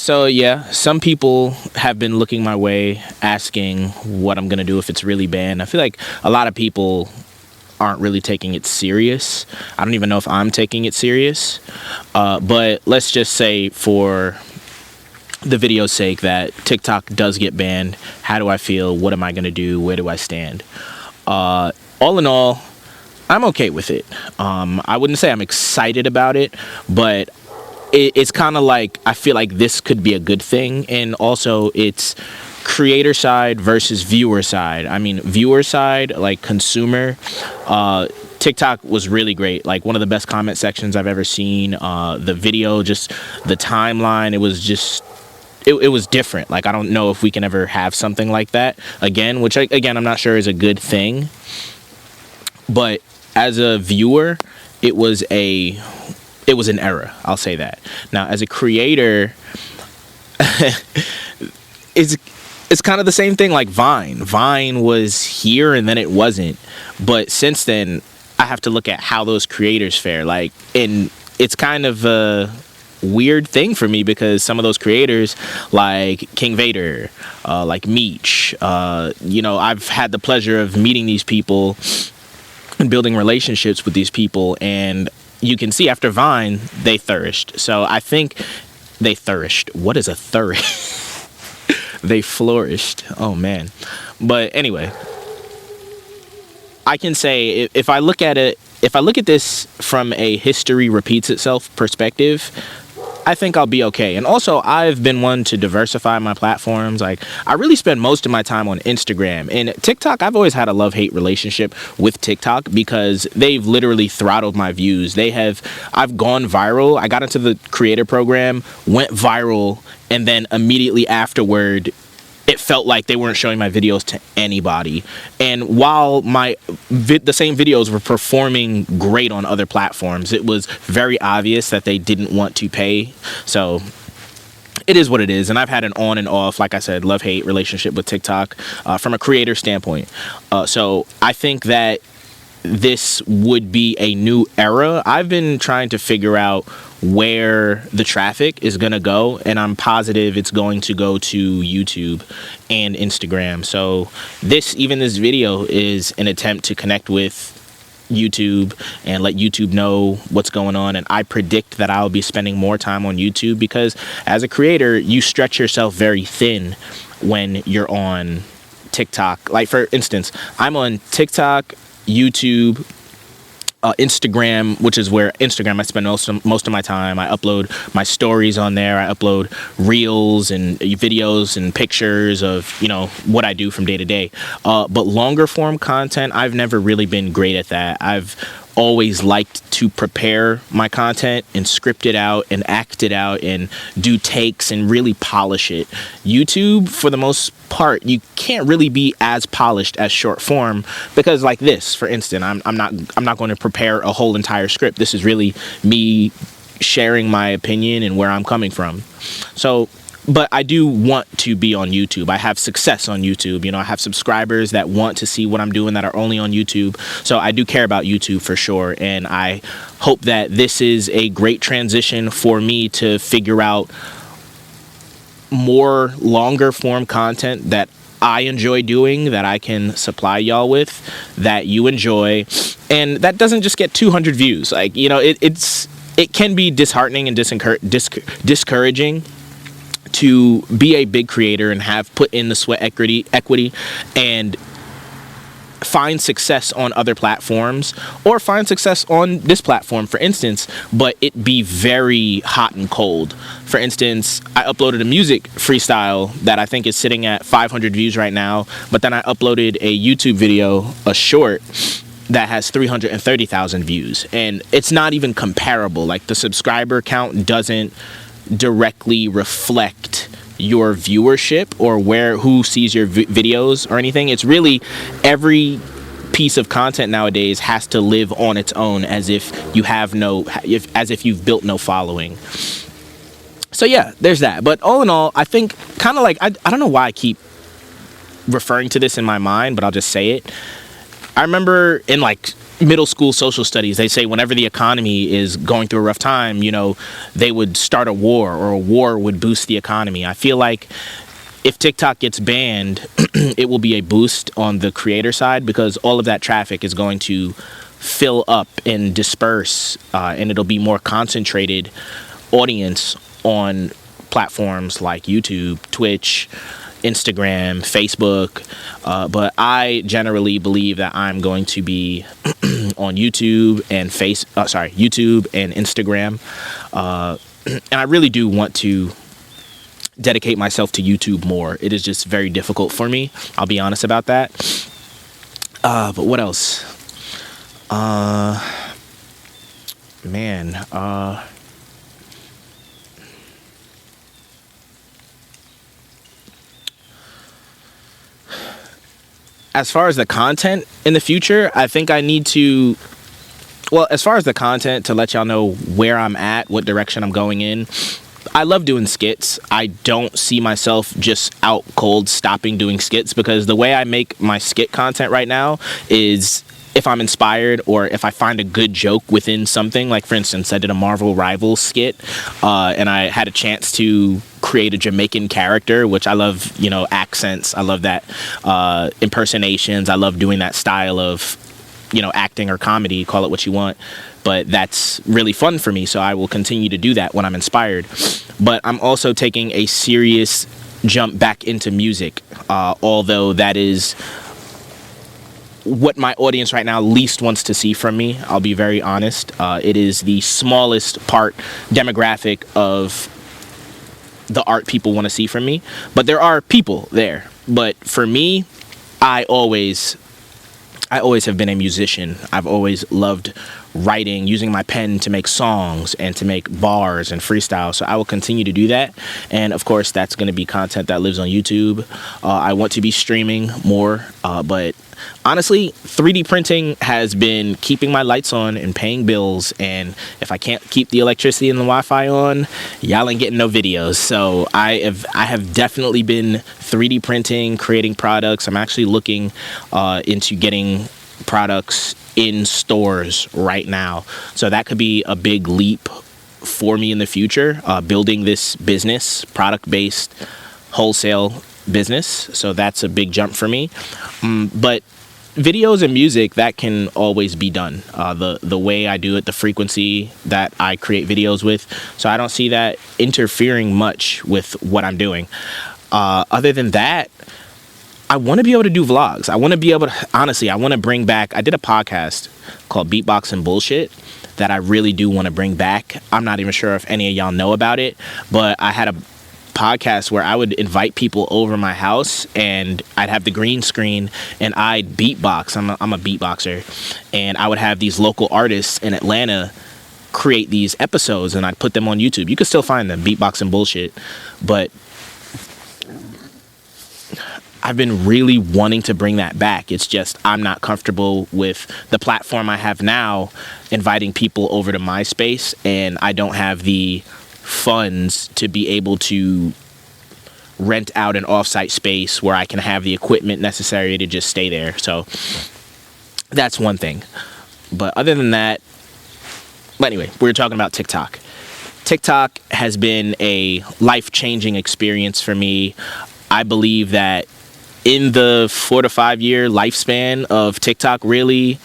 So yeah, some people have been looking my way, asking what I'm gonna do if it's really banned. I feel like a lot of people aren't really taking it serious. I don't even know if I'm taking it serious. But let's just say, for the video's sake, that TikTok does get banned. How do I feel? What am I gonna do? Where do I stand? All in all, I'm okay with it. I wouldn't say I'm excited about it, but it's kind of like, I feel like this could be a good thing. And also, it's creator side versus viewer side. I mean, viewer side, like consumer, TikTok was really great. Like, one of the best comment sections I've ever seen. The video, just the timeline, it was just, it was different. Like, I don't know if we can ever have something like that again, which again, I'm not sure is a good thing. But as a viewer, it was an error. I'll say that. Now, as a creator, it's kind of the same thing like Vine. Vine was here and then it wasn't. But since then, I have to look at how those creators fare. Like, and it's kind of a weird thing for me, because some of those creators, like King Vader, like Meech, I've had the pleasure of meeting these people and building relationships with these people, and you can see after Vine, they flourished. So I think they flourished. What is a flourish? They flourished. Oh, man. But anyway, I can say, if I look at this from a history repeats itself perspective, I think I'll be okay. And also, I've been one to diversify my platforms. Like, I really spend most of my time on Instagram. And TikTok, I've always had a love-hate relationship with TikTok, because they've literally throttled my views. I've gone viral. I got into the creator program, went viral, and then immediately afterward, it felt like they weren't showing my videos to anybody. And while the same videos were performing great on other platforms, it was very obvious that they didn't want to pay. So it is what it is. And I've had an on and off, like I said, love-hate relationship with TikTok from a creator standpoint. So I think that this would be a new era. I've been trying to figure out where the traffic is going to go, and I'm positive it's going to go to YouTube and Instagram. So this video is an attempt to connect with YouTube and let YouTube know what's going on. And I predict that I'll be spending more time on YouTube, because as a creator, you stretch yourself very thin when you're on TikTok. Like, for instance, I'm on TikTok, YouTube, Instagram, which is where I spend most of my time. I upload my stories on there. I upload reels and videos and pictures of, what I do from day to day. But longer form content, I've never really been great at that. I've always liked to prepare my content and script it out and act it out and do takes and really polish it. YouTube, for the most part, you can't really be as polished as short form, because like this, for instance, I'm not going to prepare a whole entire script. This is really me sharing my opinion and where I'm coming from. So, but I do want to be on YouTube. I have success on YouTube. I have subscribers that want to see what I'm doing that are only on YouTube. So I do care about YouTube for sure. And I hope that this is a great transition for me to figure out more longer form content that I enjoy doing, that I can supply y'all with, that you enjoy, and that doesn't just get 200 views. Like, it can be disheartening and discouraging to be a big creator and have put in the sweat equity and find success on other platforms, or find success on this platform, for instance, but it be very hot and cold. For instance, I uploaded a music freestyle that I think is sitting at 500 views right now, but then I uploaded a YouTube video, a short, that has 330,000 views, and it's not even comparable. Like, the subscriber count doesn't directly reflect your viewership or who sees your videos or anything. It's really, every piece of content nowadays has to live on its own, as if you've built no following. So yeah, there's that. But all in all, I think kind of like, I don't know why I keep referring to this in my mind, but I'll just say it. I remember in like middle school social studies, they say whenever the economy is going through a rough time, they would start a war, or a war would boost the economy. I feel like if TikTok gets banned, it will be a boost on the creator side, because all of that traffic is going to fill up and disperse, and it'll be more concentrated audience on platforms like YouTube, Twitch, Instagram, Facebook. But I generally believe that I'm going to be on YouTube and YouTube and Instagram. And I really do want to dedicate myself to YouTube more. It is just very difficult for me. I'll be honest about that. But what else? Man. As far as the content in the future, I think I need to, well, as far as the content, to let y'all know where I'm at, what direction I'm going in, I love doing skits. I don't see myself just out cold stopping doing skits, because the way I make my skit content right now is if I'm inspired, or if I find a good joke within something. Like, for instance, I did a Marvel Rivals skit, and I had a chance to create a Jamaican character, which I love, accents. I love that, impersonations. I love doing that style of, acting or comedy, call it what you want. But that's really fun for me, so I will continue to do that when I'm inspired. But I'm also taking a serious jump back into music, although that is what my audience right now least wants to see from me. I'll be very honest. It is the smallest demographic of the art people want to see from me. But there are people there. But for me, I always have been a musician. I've always loved writing, using my pen to make songs and to make bars and freestyle. So I will continue to do that. And of course, that's going to be content that lives on YouTube. I want to be streaming more, but honestly, 3D printing has been keeping my lights on and paying bills. And if I can't keep the electricity and the Wi-Fi on, y'all ain't getting no videos. So I have definitely been 3D printing, creating products. I'm actually looking into getting products in stores right now. So that could be a big leap for me in the future, building this business, product-based wholesale business. So that's a big jump for me. But videos and music, that can always be done. The way I do it, the frequency that I create videos with. So I don't see that interfering much with what I'm doing. Other than that, I want to be able to do vlogs. I want to be able to, honestly, I want to bring back, I did a podcast called Beatbox and Bullshit that I really do want to bring back. I'm not even sure if any of y'all know about it, but I had a podcast where I would invite people over my house, and I'd have the green screen and I'd beatbox. I'm a beatboxer, and I would have these local artists in Atlanta create these episodes, and I'd put them on YouTube. You can still find them, Beatbox and Bullshit, but I've been really wanting to bring that back. It's just I'm not comfortable with the platform I have now, inviting people over to my space, and I don't have the funds to be able to rent out an offsite space where I can have the equipment necessary to just stay there. So that's one thing. But other than that, but anyway, we were talking about TikTok. TikTok has been a life-changing experience for me. I believe that in the 4 to 5 year lifespan of TikTok, really,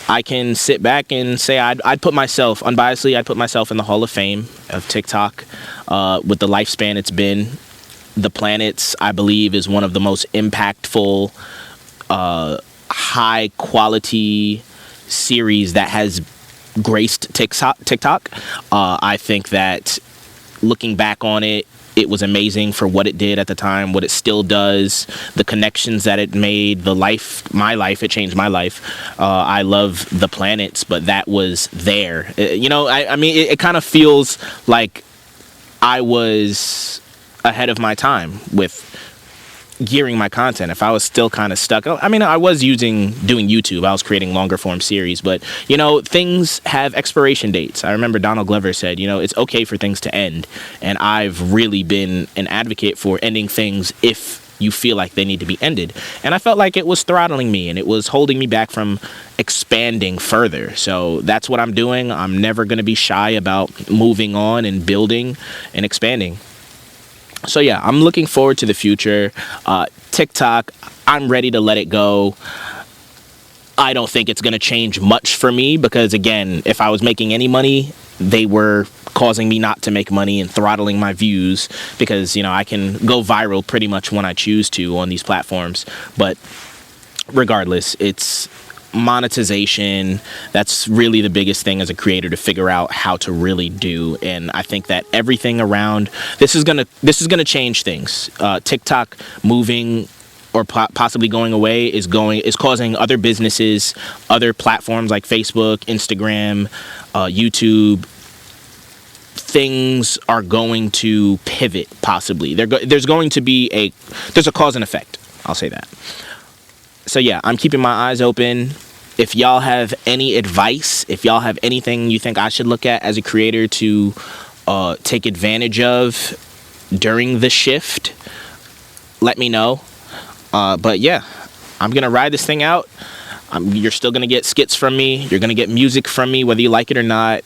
I can sit back and say I'd put myself, unbiasedly, I'd put myself in the Hall of Fame of TikTok with the lifespan it's been. The Planets, I believe, is one of the most impactful, high-quality series that has graced TikTok. I think that looking back on it, it was amazing for what it did at the time, what it still does, the connections that it made, my life, it changed my life. I love The Planets, but that was there. I mean, it kind of feels like I was ahead of my time with gearing my content. If I was still kind of stuck, I mean, I was doing YouTube. I was creating longer form series, but things have expiration dates. I remember Donald Glover said, it's okay for things to end. And I've really been an advocate for ending things if you feel like they need to be ended. And I felt like it was throttling me and it was holding me back from expanding further. So that's what I'm doing. I'm never going to be shy about moving on and building and expanding. So yeah, I'm looking forward to the future. TikTok, I'm ready to let it go. I don't think it's going to change much for me because, again, if I was making any money, they were causing me not to make money and throttling my views because, I can go viral pretty much when I choose to on these platforms. But regardless, it's monetization. That's really the biggest thing as a creator to figure out how to really do. And I think that everything around this is gonna change things. TikTok moving or possibly going away is causing other businesses, other platforms like Facebook, Instagram, YouTube. Things are going to pivot possibly. There's going to be there's a cause and effect. I'll say that. So yeah, I'm keeping my eyes open. If y'all have any advice, if y'all have anything you think I should look at as a creator to take advantage of during the shift, let me know. But yeah, I'm going to ride this thing out. You're still going to get skits from me. You're going to get music from me, whether you like it or not.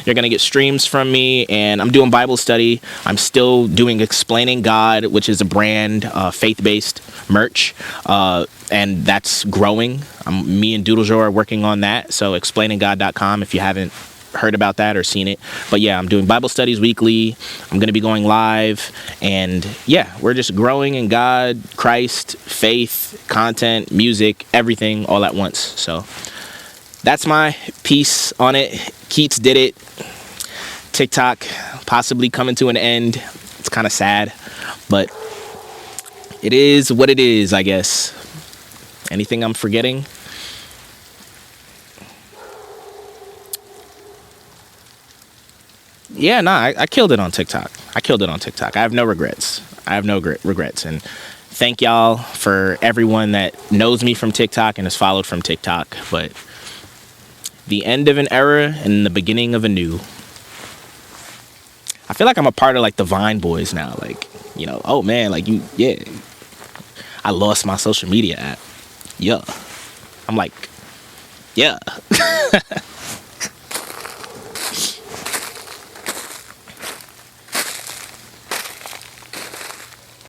You're going to get streams from me. And I'm doing Bible study. I'm still doing Explaining God, which is a brand, faith-based merch. And that's growing. Me and Doodle Joe are working on that. So explaininggod.com if you haven't heard about that or seen it. But yeah, I'm doing Bible studies weekly. I'm going to be going live. And yeah, we're just growing in God, Christ, faith, content, music, everything all at once. So that's my piece on it. Keats did it. TikTok possibly coming to an end. It's kind of sad, but it is what it is, I guess. Anything I'm forgetting? Yeah, I killed it on TikTok. I have no regrets. Regrets. And thank y'all for everyone that knows me from TikTok and has followed from TikTok. But the end of an era and the beginning of a new. I feel like I'm a part of like the Vine boys now. Like, oh man, like I lost my social media app. Yeah. I'm like, yeah.